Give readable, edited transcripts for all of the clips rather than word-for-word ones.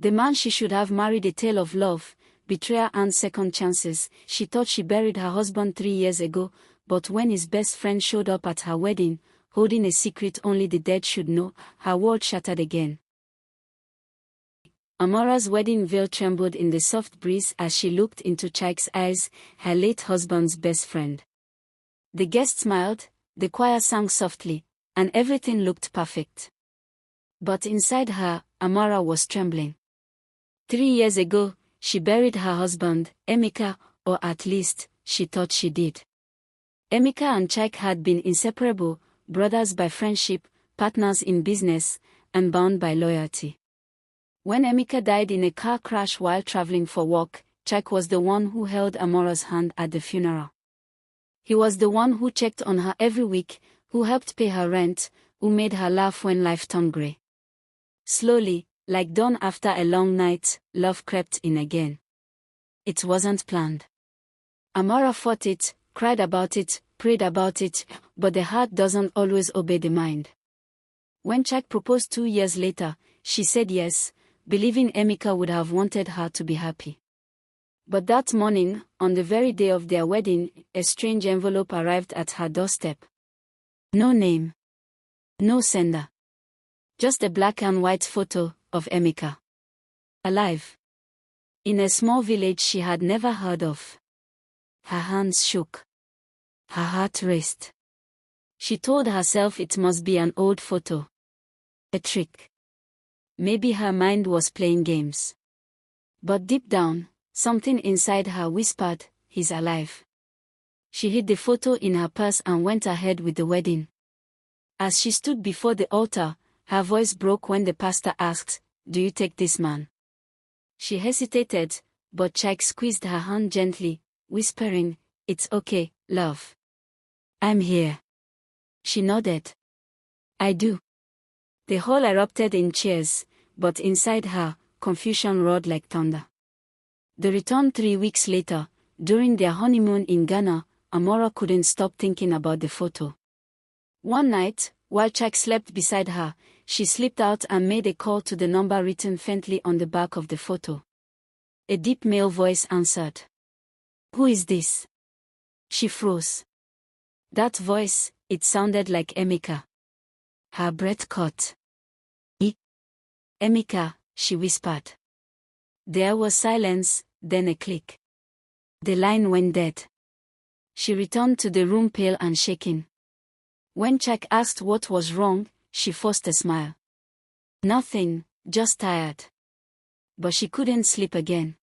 The man she should have married, a tale of love, betrayal and second chances. She thought she buried her husband 3 years ago, but when his best friend showed up at her wedding, holding a secret only the dead should know, her world shattered again. Amara's wedding veil trembled in the soft breeze as she looked into Chike's eyes, her late husband's best friend. The guests smiled, the choir sang softly, and everything looked perfect. But inside her, Amara was trembling. 3 years ago, she buried her husband, Emeka, or at least, she thought she did. Emeka and Chike had been inseparable, brothers by friendship, partners in business, and bound by loyalty. When Emeka died in a car crash while traveling for work, Chike was the one who held Amara's hand at the funeral. He was the one who checked on her every week, who helped pay her rent, who made her laugh when life turned grey. Slowly, like dawn after a long night, love crept in again. It wasn't planned. Amara fought it, cried about it, prayed about it, but the heart doesn't always obey the mind. When Chike proposed 2 years later, she said yes, believing Emeka would have wanted her to be happy. But that morning, on the very day of their wedding, a strange envelope arrived at her doorstep. No name. No sender. Just a black and white photo of Emeka. Alive. In a small village she had never heard of. Her hands shook. Her heart raced. She told herself it must be an old photo. A trick. Maybe her mind was playing games. But deep down, something inside her whispered, he's alive. She hid the photo in her purse and went ahead with the wedding. As she stood before the altar, her voice broke when the pastor asked, "Do you take this man?" She hesitated, but Chike squeezed her hand gently, whispering, "It's okay, love. I'm here." She nodded. "I do." The hall erupted in cheers, but inside her, confusion roared like thunder. They returned 3 weeks later. During their honeymoon in Ghana, Amara couldn't stop thinking about the photo. One night, while Chike slept beside her, she slipped out and made a call to the number written faintly on the back of the photo. A deep male voice answered. "Who is this?" She froze. That voice, it sounded like Emeka. Her breath caught. "Emeka," she whispered. There was silence, then a click. The line went dead. She returned to the room pale and shaking. When Chike asked what was wrong, she forced a smile. "Nothing, just tired." But she couldn't sleep again.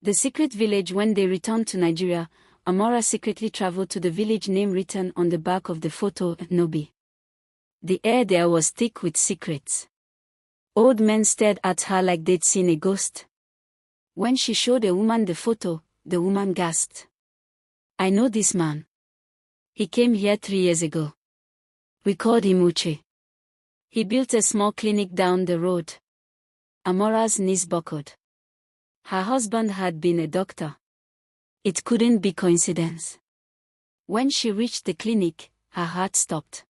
The secret village. When they returned to Nigeria, Amara secretly traveled to the village name written on the back of the photo, Nobi. The air there was thick with secrets. Old men stared at her like they'd seen a ghost. When she showed a woman the photo, the woman gasped. "I know this man. He came here 3 years ago. We called him Uche. He built a small clinic down the road." Amara's knees buckled. Her husband had been a doctor. It couldn't be coincidence. When she reached the clinic, her heart stopped.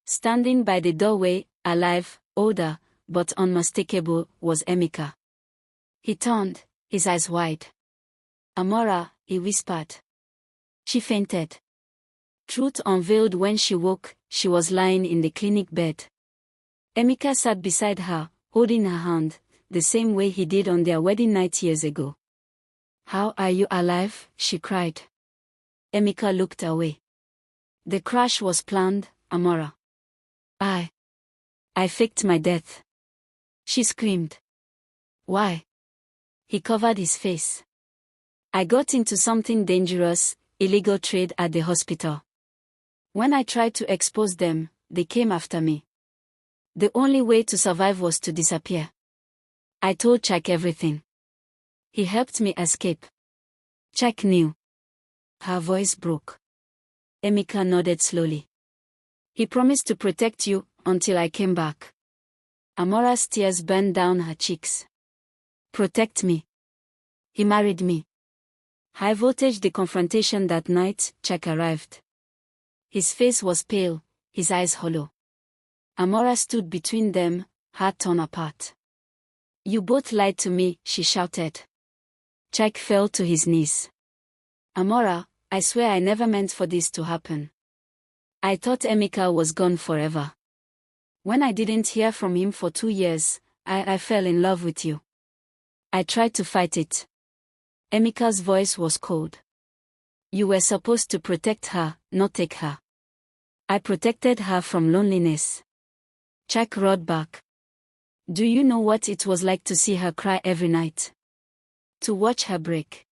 Standing by the doorway, alive, older, but unmistakable, was Emeka. He turned, his eyes wide. "Amara," he whispered. She fainted. Truth unveiled. When she woke, she was lying in the clinic bed. Emeka sat beside her, holding her hand, the same way he did on their wedding night years ago. "How are you alive?" she cried. Emeka looked away. "The crash was planned, Amara. I faked my death." She screamed. "Why?" He covered his face. "I got into something dangerous, illegal trade at the hospital. When I tried to expose them, they came after me. The only way to survive was to disappear. I told Chike everything. He helped me escape. Chike knew." Her voice broke. Emeka nodded slowly. "He promised to protect you, until I came back." Amara's tears burned down her cheeks. "Protect me. He married me." High voltage. The confrontation that night, Chike arrived. His face was pale, his eyes hollow. Amara stood between them, heart torn apart. You both lied to me, she shouted. Chike fell to his knees. Amara, I swear I never meant for this to happen. I thought Emeka was gone forever. When I didn't hear from him for 2 years, I fell in love with you. I tried to fight it. Emeka's voice was cold. You were supposed to protect her, not take her. I protected her from loneliness. Chike roared back. Do you know what it was like to see her cry every night? To watch her break.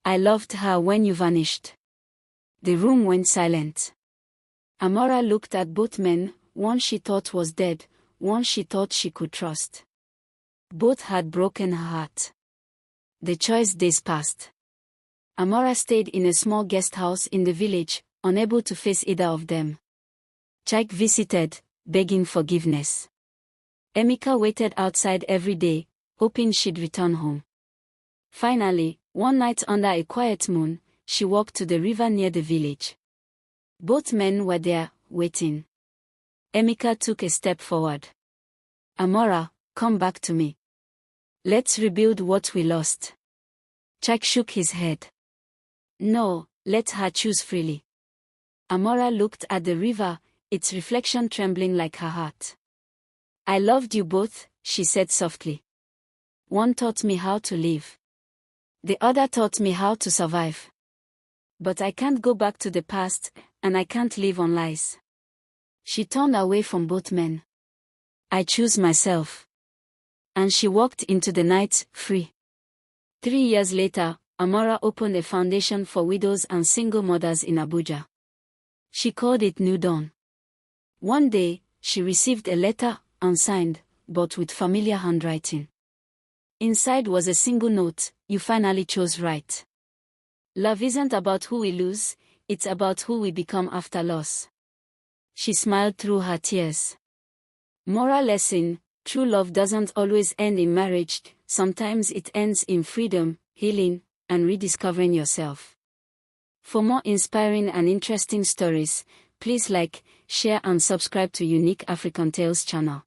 I loved her when you vanished. The room went silent. Amara looked at both men, one she thought was dead, one she thought she could trust. Both had broken her heart. The choice days passed. Amara stayed in a small guest house in the village, unable to face either of them. Chike visited, begging forgiveness. Emeka waited outside every day, hoping she'd return home. Finally, one night under a quiet moon, she walked to the river near the village. Both men were there, waiting. Emeka took a step forward. Amara, come back to me. Let's rebuild what we lost. Chike shook his head. No, let her choose freely. Amara looked at the river, its reflection trembling like her heart. I loved you both, she said softly. One taught me how to live. The other taught me how to survive. But I can't go back to the past, and I can't live on lies. She turned away from both men. I choose myself. And she walked into the night, free. 3 years later, Amara opened a foundation for widows and single mothers in Abuja. She called it New Dawn. One day, she received a letter, unsigned, but with familiar handwriting. Inside was a single note: you finally chose right. Love isn't about who we lose, it's about who we become after loss. She smiled through her tears. Moral lesson: true love doesn't always end in marriage, sometimes it ends in freedom, healing, and rediscovering yourself. For more inspiring and interesting stories, please like, share and subscribe to Unique African Tales channel.